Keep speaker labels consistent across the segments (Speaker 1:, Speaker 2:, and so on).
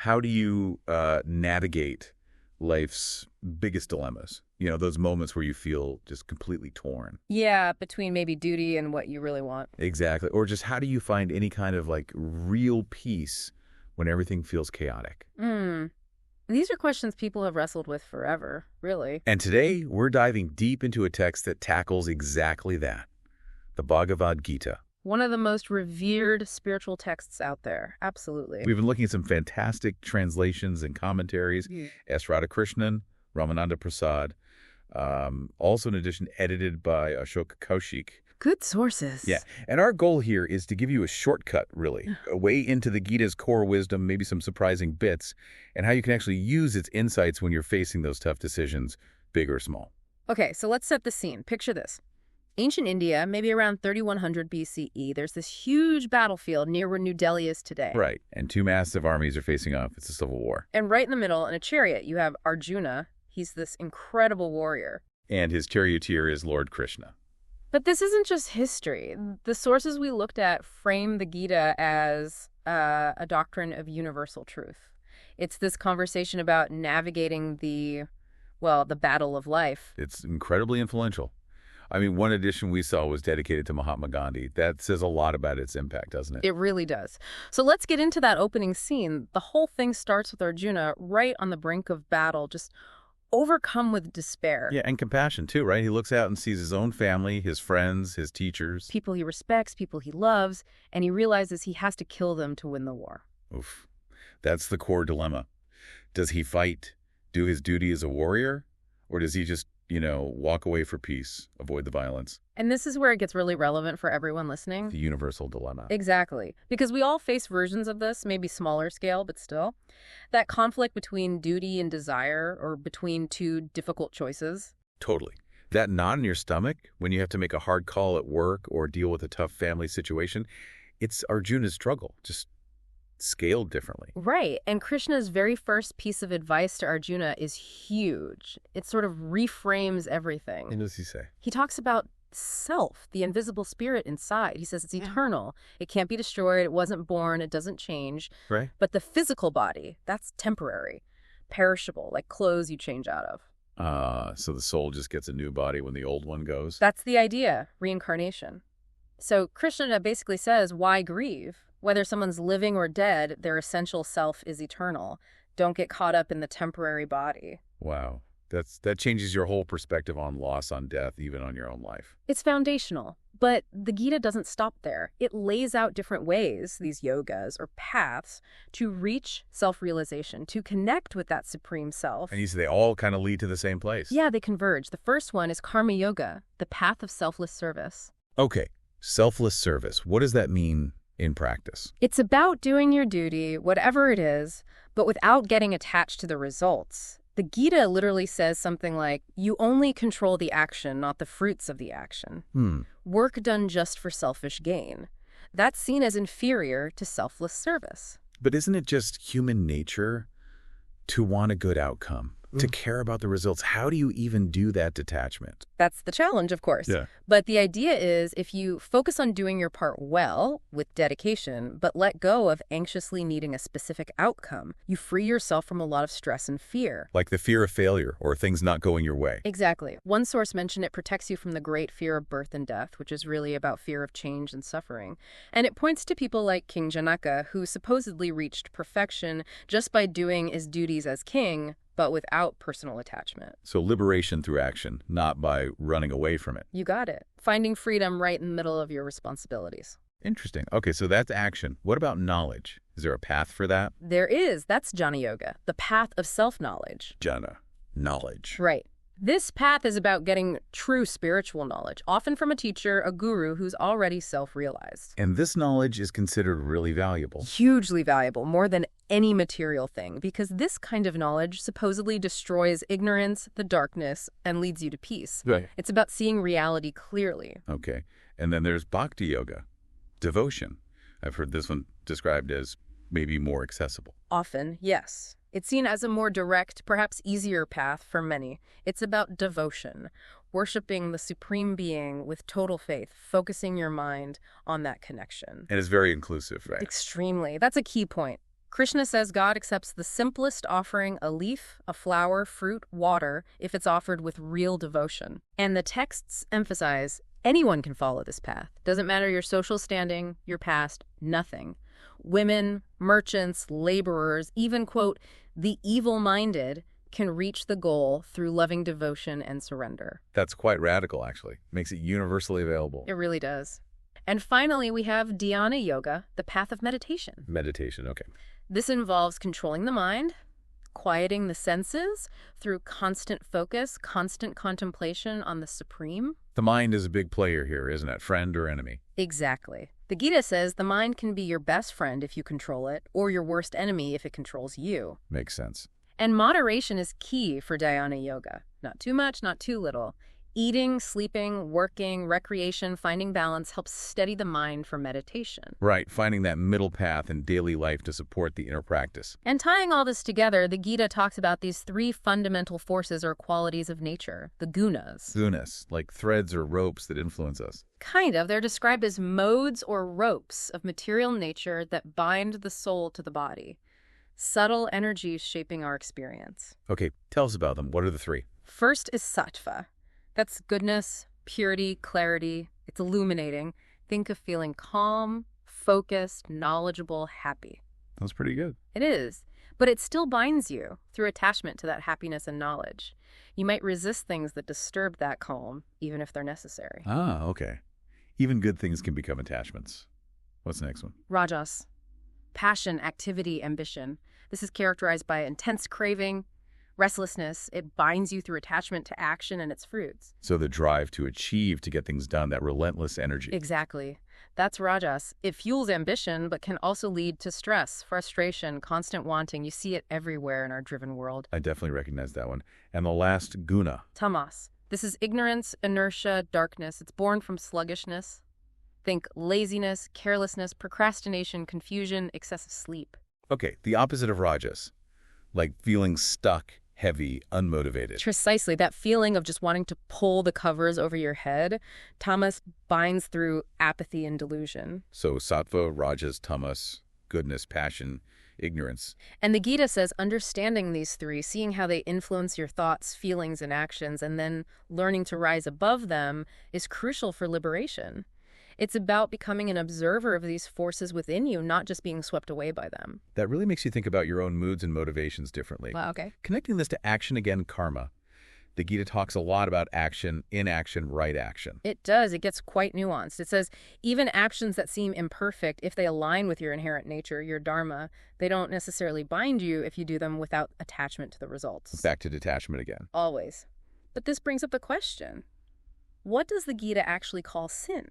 Speaker 1: How do you navigate life's biggest dilemmas? You know, those moments where you feel just completely torn.
Speaker 2: Yeah, between maybe duty and what you really want.
Speaker 1: Exactly. Or just how do you find any kind of like real peace when everything feels chaotic?
Speaker 2: These are questions people have wrestled with forever, really.
Speaker 1: And today, we're diving deep into a text that tackles exactly that, the Bhagavad Gita.
Speaker 2: One of the most revered spiritual texts out there. Absolutely.
Speaker 1: We've been looking at some fantastic translations and commentaries. S. Radhakrishnan, Ramananda Prasad, also in addition edited by Ashoka Kaushik.
Speaker 2: Good sources.
Speaker 1: Yeah, and our goal here is to give you a shortcut, really, a way into the Gita's core wisdom, maybe some surprising bits, and how you can actually use its insights when you're facing those tough decisions, big or small.
Speaker 2: Okay, so let's set the scene. Picture this. Ancient India, maybe around 3100 BCE, there's this huge battlefield near where New Delhi is today.
Speaker 1: Right, and two massive armies are facing off. It's a civil war.
Speaker 2: And right in the middle, in a chariot, you have Arjuna. He's this incredible warrior.
Speaker 1: And his charioteer is Lord Krishna.
Speaker 2: But this isn't just history. The sources we looked at frame the Gita as a doctrine of universal truth. It's this conversation about navigating the battle of life.
Speaker 1: It's incredibly influential. I mean, one edition we saw was dedicated to Mahatma Gandhi. That says a lot about its impact, doesn't it?
Speaker 2: It really does. So let's get into that opening scene. The whole thing starts with Arjuna right on the brink of battle, just overcome with despair.
Speaker 1: Yeah, and compassion, too, right? He looks out and sees his own family, his friends, his teachers.
Speaker 2: People he respects, people he loves, and he realizes he has to kill them to win the war.
Speaker 1: Oof. That's the core dilemma. Does he fight, do his duty as a warrior, or does he just, walk away for peace, avoid the violence?
Speaker 2: And this is where it gets really relevant for everyone listening.
Speaker 1: The universal dilemma.
Speaker 2: Exactly. Because we all face versions of this, maybe smaller scale, but still. That conflict between duty and desire, or between two difficult choices.
Speaker 1: Totally. That knot in your stomach when you have to make a hard call at work or deal with a tough family situation, it's Arjuna's struggle, just scaled differently.
Speaker 2: Right. And Krishna's very first piece of advice to Arjuna is huge. It sort of reframes everything.
Speaker 1: What does he say?
Speaker 2: He talks about self, the invisible spirit inside. He says it's eternal. It can't be destroyed. It wasn't born. It doesn't change.
Speaker 1: Right.
Speaker 2: But the physical body, that's temporary, perishable, like clothes you change out of.
Speaker 1: So the soul just gets a new body when the old one goes?
Speaker 2: That's the idea, reincarnation. So Krishna basically says, why grieve? Whether someone's living or dead, their essential self is eternal. Don't get caught up in the temporary body.
Speaker 1: Wow. That changes your whole perspective on loss, on death, even on your own life.
Speaker 2: It's foundational. But the Gita doesn't stop there. It lays out different ways, these yogas or paths, to reach self-realization, to connect with that supreme self.
Speaker 1: And you say they all kind of lead to the same place.
Speaker 2: Yeah, they converge. The first one is karma yoga, the path of selfless service.
Speaker 1: Okay, selfless service. What does that mean in practice?
Speaker 2: It's about doing your duty, whatever it is, but without getting attached to the results. The Gita literally says something like, you only control the action, not the fruits of the action. Work done just for selfish gain. That's seen as inferior to selfless service.
Speaker 1: But isn't it just human nature to want a good outcome, to care about the results? How do you even do that detachment?
Speaker 2: That's the challenge, of course.
Speaker 1: Yeah.
Speaker 2: But the idea is if you focus on doing your part well, with dedication, but let go of anxiously needing a specific outcome, you free yourself from a lot of stress and fear.
Speaker 1: Like the fear of failure or things not going your way.
Speaker 2: Exactly. One source mentioned it protects you from the great fear of birth and death, which is really about fear of change and suffering. And it points to people like King Janaka, who supposedly reached perfection just by doing his duties as king, but without personal attachment.
Speaker 1: So liberation through action, not by running away from it.
Speaker 2: You got it. Finding freedom right in the middle of your responsibilities.
Speaker 1: Interesting. Okay, so that's action. What about knowledge? Is there a path for that?
Speaker 2: There is. That's Jnana Yoga, the path of self-knowledge.
Speaker 1: Jnana, knowledge.
Speaker 2: Right. This path is about getting true spiritual knowledge, often from a teacher, a guru who's already self-realized.
Speaker 1: And this knowledge is considered really valuable.
Speaker 2: Hugely valuable, more than any material thing, because this kind of knowledge supposedly destroys ignorance, the darkness, and leads you to peace.
Speaker 1: Right.
Speaker 2: It's about seeing reality clearly.
Speaker 1: Okay. And then there's bhakti yoga, devotion. I've heard this one described as maybe more accessible.
Speaker 2: Often, yes. It's seen as a more direct, perhaps easier path for many. It's about devotion, worshiping the supreme being with total faith, focusing your mind on that connection.
Speaker 1: And it's very inclusive, right?
Speaker 2: Extremely. That's a key point. Krishna says God accepts the simplest offering, a leaf, a flower, fruit, water, if it's offered with real devotion. And the texts emphasize anyone can follow this path. Doesn't matter your social standing, your past, nothing. Women, merchants, laborers, even, quote, the evil-minded can reach the goal through loving devotion and surrender.
Speaker 1: That's quite radical, actually. Makes it universally available.
Speaker 2: It really does. And finally, we have dhyana yoga, the path of meditation.
Speaker 1: Meditation, okay.
Speaker 2: This involves controlling the mind, quieting the senses through constant focus, constant contemplation on the supreme.
Speaker 1: The mind is a big player here, isn't it? Friend or enemy?
Speaker 2: Exactly. The Gita says the mind can be your best friend if you control it, or your worst enemy if it controls you.
Speaker 1: Makes sense.
Speaker 2: And moderation is key for dhyana yoga. Not too much, not too little. Eating, sleeping, working, recreation, finding balance helps steady the mind for meditation.
Speaker 1: Right, finding that middle path in daily life to support the inner practice.
Speaker 2: And tying all this together, the Gita talks about these three fundamental forces or qualities of nature, the gunas.
Speaker 1: Gunas, like threads or ropes that influence us.
Speaker 2: Kind of. They're described as modes or ropes of material nature that bind the soul to the body. Subtle energies shaping our experience.
Speaker 1: Okay, tell us about them. What are the three?
Speaker 2: First is sattva. That's goodness, purity, clarity. It's illuminating. Think of feeling calm, focused, knowledgeable, happy.
Speaker 1: That's pretty good.
Speaker 2: It is. But it still binds you through attachment to that happiness and knowledge. You might resist things that disturb that calm, even if they're necessary.
Speaker 1: Ah, okay. Even good things can become attachments. What's the next one?
Speaker 2: Rajas. Passion, activity, ambition. This is characterized by intense craving, restlessness. It binds you through attachment to action and its fruits.
Speaker 1: So the drive to achieve, to get things done, that relentless energy.
Speaker 2: Exactly. That's Rajas. It fuels ambition, but can also lead to stress, frustration, constant wanting. You see it everywhere in our driven world.
Speaker 1: I definitely recognize that one. And the last, guna.
Speaker 2: Tamas. This is ignorance, inertia, darkness. It's born from sluggishness. Think laziness, carelessness, procrastination, confusion, excessive sleep.
Speaker 1: Okay, the opposite of rajas. Like feeling stuck, heavy, unmotivated.
Speaker 2: Precisely, that feeling of just wanting to pull the covers over your head. Tamas binds through apathy and delusion.
Speaker 1: So sattva, rajas, tamas, goodness, passion, ignorance.
Speaker 2: And the Gita says understanding these three, seeing how they influence your thoughts, feelings, and actions, and then learning to rise above them is crucial for liberation. It's about becoming an observer of these forces within you, not just being swept away by them.
Speaker 1: That really makes you think about your own moods and motivations differently.
Speaker 2: Wow, okay.
Speaker 1: Connecting this to action again, karma. The Gita talks a lot about action, inaction, right action.
Speaker 2: It does. It gets quite nuanced. It says even actions that seem imperfect, if they align with your inherent nature, your dharma, they don't necessarily bind you if you do them without attachment to the results.
Speaker 1: Back to detachment again.
Speaker 2: Always. But this brings up the question, what does the Gita actually call sin?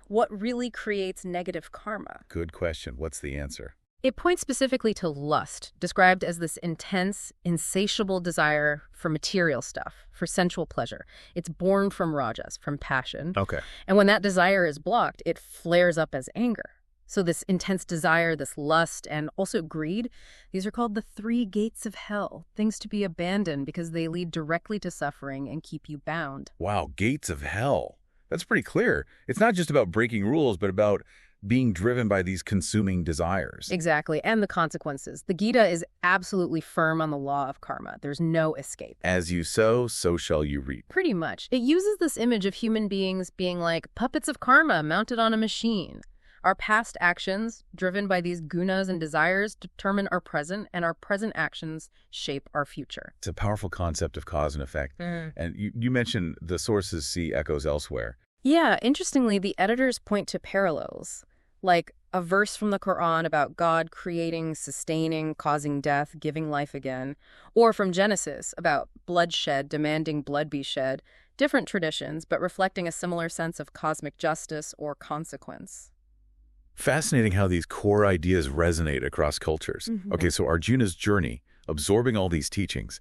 Speaker 2: What really creates negative karma?
Speaker 1: Good question. What's the answer?
Speaker 2: It points specifically to lust, described as this intense, insatiable desire for material stuff, for sensual pleasure. It's born from rajas, from passion.
Speaker 1: Okay.
Speaker 2: And when that desire is blocked, it flares up as anger. So this intense desire, this lust, and also greed, these are called the three gates of hell, things to be abandoned because they lead directly to suffering and keep you bound.
Speaker 1: Wow, gates of hell. That's pretty clear. It's not just about breaking rules, but about being driven by these consuming desires.
Speaker 2: Exactly, and the consequences. The Gita is absolutely firm on the law of karma. There's no escape.
Speaker 1: As you sow, so shall you reap.
Speaker 2: Pretty much. It uses this image of human beings being like puppets of karma mounted on a machine. Our past actions, driven by these gunas and desires, determine our present, and our present actions shape our future.
Speaker 1: It's a powerful concept of cause and effect. And you mentioned the sources see echoes elsewhere.
Speaker 2: Yeah, interestingly, the editors point to parallels, like a verse from the Quran about God creating, sustaining, causing death, giving life again, or from Genesis about bloodshed, demanding blood be shed. Different traditions, but reflecting a similar sense of cosmic justice or consequence.
Speaker 1: Fascinating how these core ideas resonate across cultures. Okay, so Arjuna's journey, absorbing all these teachings,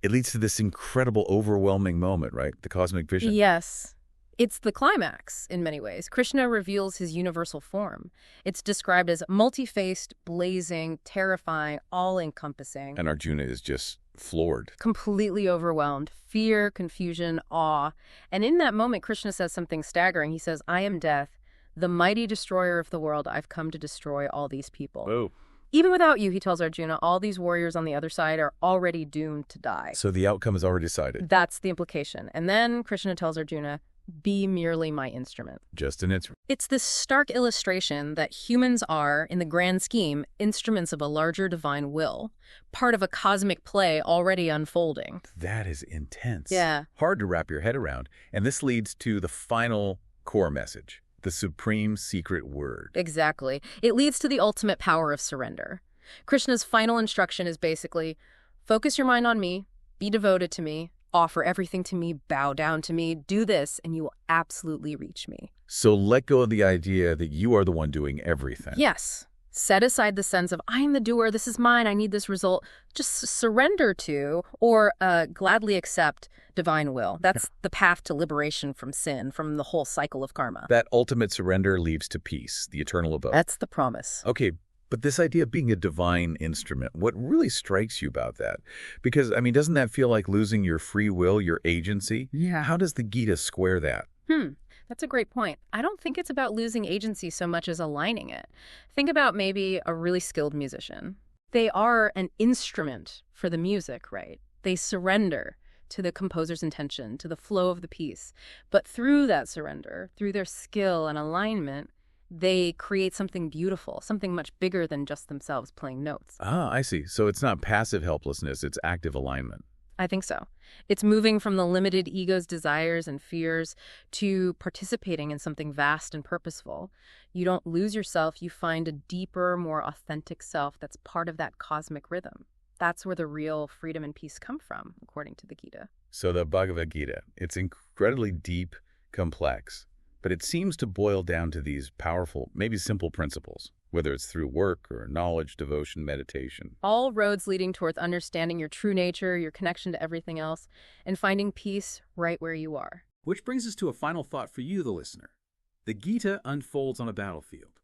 Speaker 1: it leads to this incredible, overwhelming moment, right? The cosmic vision.
Speaker 2: Yes. It's the climax, in many ways. Krishna reveals his universal form. It's described as multi-faced, blazing, terrifying, all-encompassing.
Speaker 1: And Arjuna is just floored.
Speaker 2: Completely overwhelmed. Fear, confusion, awe. And in that moment, Krishna says something staggering. He says, I am death, the mighty destroyer of the world. I've come to destroy all these people.
Speaker 1: Whoa.
Speaker 2: Even without you, he tells Arjuna, all these warriors on the other side are already doomed to die.
Speaker 1: So the outcome is already decided.
Speaker 2: That's the implication. And then Krishna tells Arjuna, be merely my instrument.
Speaker 1: Just an instrument.
Speaker 2: It's this stark illustration that humans are, in the grand scheme, instruments of a larger divine will, part of a cosmic play already unfolding.
Speaker 1: That is intense.
Speaker 2: Yeah.
Speaker 1: Hard to wrap your head around. And this leads to the final core message, the supreme secret word.
Speaker 2: Exactly. It leads to the ultimate power of surrender. Krishna's final instruction is basically, focus your mind on me, be devoted to me, offer everything to me, bow down to me, do this, and you will absolutely reach me.
Speaker 1: So let go of the idea that you are the one doing everything.
Speaker 2: Yes. Set aside the sense of, I am the doer, this is mine, I need this result. Just surrender to, or gladly accept, divine will. That's the path to liberation from sin, from the whole cycle of karma.
Speaker 1: That ultimate surrender leads to peace, the eternal abode.
Speaker 2: That's the promise.
Speaker 1: Okay, but this idea of being a divine instrument, what really strikes you about that? Because, I mean, doesn't that feel like losing your free will, your agency?
Speaker 2: Yeah.
Speaker 1: How does the Gita square that?
Speaker 2: That's a great point. I don't think it's about losing agency so much as aligning it. Think about maybe a really skilled musician. They are an instrument for the music, right? They surrender to the composer's intention, to the flow of the piece. But through that surrender, through their skill and alignment, they create something beautiful, something much bigger than just themselves playing notes.
Speaker 1: Ah, I see. So it's not passive helplessness, it's active alignment.
Speaker 2: I think so. It's moving from the limited ego's desires and fears to participating in something vast and purposeful. You don't lose yourself, you find a deeper, more authentic self that's part of that cosmic rhythm. That's where the real freedom and peace come from, according to the Gita.
Speaker 1: So the Bhagavad Gita, it's incredibly deep, complex, but it seems to boil down to these powerful, maybe simple principles, whether it's through work or knowledge, devotion, meditation.
Speaker 2: All roads leading towards understanding your true nature, your connection to everything else, and finding peace right where you are.
Speaker 3: Which brings us to a final thought for you, the listener. The Gita unfolds on a battlefield.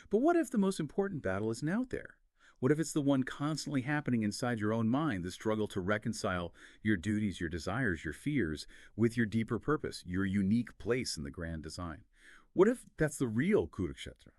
Speaker 3: But what if the most important battle isn't out there? What if it's the one constantly happening inside your own mind, the struggle to reconcile your duties, your desires, your fears with your deeper purpose, your unique place in the grand design? What if that's the real Kurukshetra?